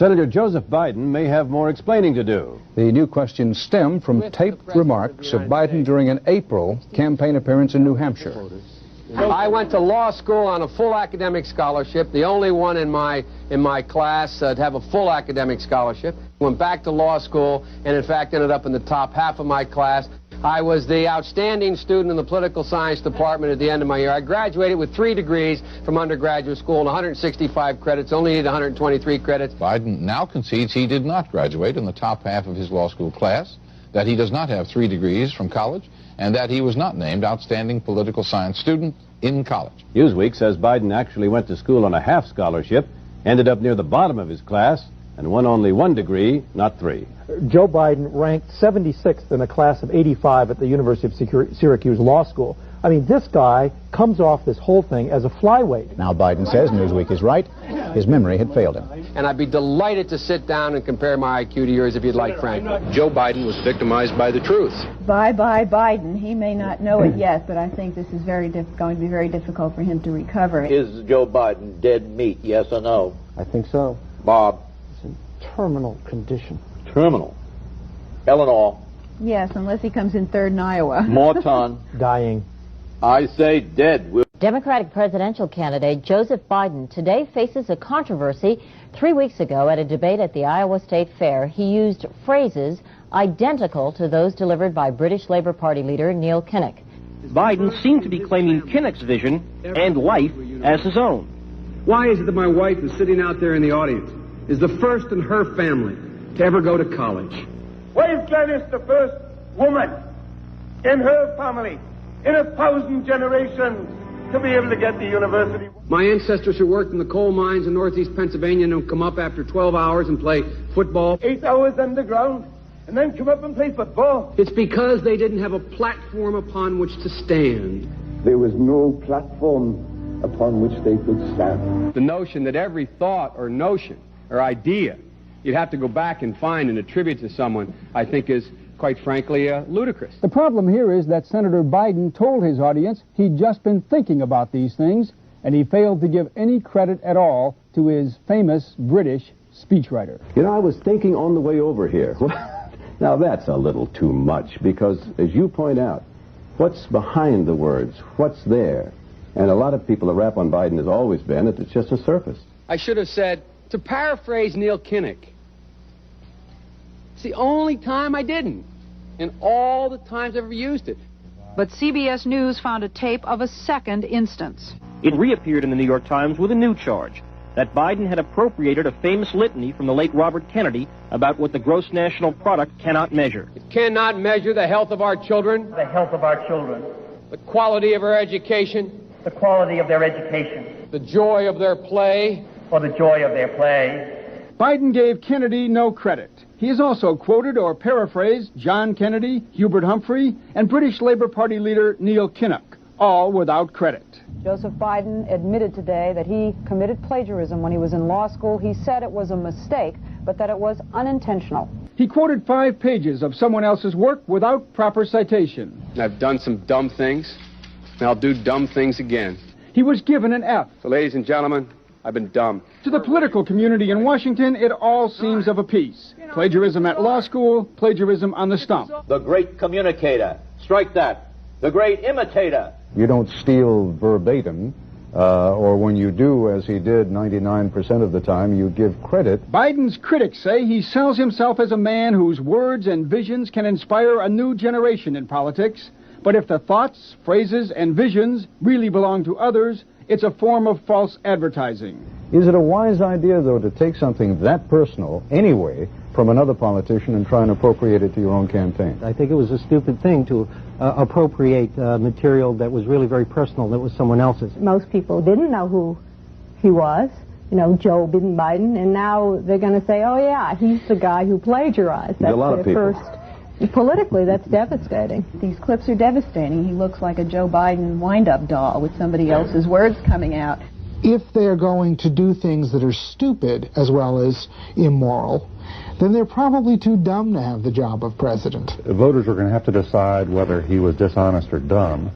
Senator Joseph Biden may have more explaining to do. The new questions stem from taped remarks of Biden during an April campaign appearance in New Hampshire. I went to law school on a full academic scholarship, the only one in my class to have a full academic scholarship. Went back to law school and, in fact, ended up in the top half of my class. I was the outstanding student in the political science department at the end of my year. I graduated with 3 degrees from undergraduate school and 165 credits, only needed 123 credits. Biden now concedes he did not graduate in the top half of his law school class, that he does not have 3 degrees from college, and that he was not named outstanding political science student in college. Newsweek says Biden actually went to school on a half scholarship, ended up near the bottom of his class, and won only 1 degree, not 3. Joe Biden ranked 76th in a class of 85 at the University of Syracuse Law School. I mean, this guy comes off this whole thing as a flyweight. Now Biden says Newsweek is right. His memory had failed him. And I'd be delighted to sit down and compare my IQ to yours if you'd like, Frank. Joe Biden was victimized by the truth. Bye-bye Biden. He may not know it yet, but I think this is going to be very difficult for him to recover. Is Joe Biden dead meat, yes or no? I think so. Bob? It's in terminal condition. Terminal. Eleanor? Yes, unless he comes in third in Iowa. Morton? Dying. I say dead. Democratic presidential candidate Joseph Biden today faces a controversy. 3 weeks ago at a debate at the Iowa State Fair, he used phrases identical to those delivered by British Labour Party leader Neil Kinnock. Biden seemed to be claiming Kinnock's vision and life as his own. Why is it that my wife is sitting out there in the audience, is the first in her family to ever go to college? Why is Gladys the first woman in her family in 1,000 generations to be able to get to university? My ancestors who worked in the coal mines in northeast Pennsylvania and come up after 12 hours and play football. 8 hours underground and then come up and play football. It's because they didn't have a platform upon which to stand. There was no platform upon which they could stand. The notion that every thought or notion or idea you'd have to go back and find and attribute to someone, I think is, quite frankly, ludicrous. The problem here is that Senator Biden told his audience he'd just been thinking about these things, and he failed to give any credit at all to his famous British speechwriter. You know, I was thinking on the way over here. Now, that's a little too much, because, as you point out, what's behind the words? What's there? And a lot of people, the rap on Biden has always been that it's just a surface. I should have said, to paraphrase Neil Kinnock, it's the only time I didn't, and all the times I've ever used it. But CBS News found a tape of a second instance. It reappeared in the New York Times with a new charge, that Biden had appropriated a famous litany from the late Robert Kennedy about what the gross national product cannot measure. It cannot measure the health of our children, The health of our children, the quality of our education, the quality of their education, the joy of their play, or the joy of their play. Biden gave Kennedy no credit. He has also quoted or paraphrased John Kennedy, Hubert Humphrey, and British Labour Party leader Neil Kinnock, all without credit. Joseph Biden admitted today that he committed plagiarism when he was in law school. He said it was a mistake, but that it was unintentional. He quoted 5 pages of someone else's work without proper citation. I've done some dumb things, and I'll do dumb things again. He was given an F. So, ladies and gentlemen, I've been dumb. To the political community in Washington, it all seems of a piece. Plagiarism at law school, plagiarism on the stump. The great communicator. Strike that. The great imitator. You don't steal verbatim, or when you do, as he did 99% of the time, you give credit. Biden's critics say he sells himself as a man whose words and visions can inspire a new generation in politics. But if the thoughts, phrases, and visions really belong to others, it's a form of false advertising. Is it a wise idea, though, to take something that personal, anyway, from another politician and try and appropriate it to your own campaign? I think it was a stupid thing to appropriate material that was really very personal, that was someone else's. Most people didn't know who he was, you know, Joe Biden, and now they're going to say, oh yeah, he's the guy who plagiarized. That's a lot of people. Politically, that's devastating. These clips are devastating. He looks like a Joe Biden wind-up doll with somebody else's words coming out. If they're going to do things that are stupid as well as immoral, then they're probably too dumb to have the job of president. Voters are going to have to decide whether he was dishonest or dumb.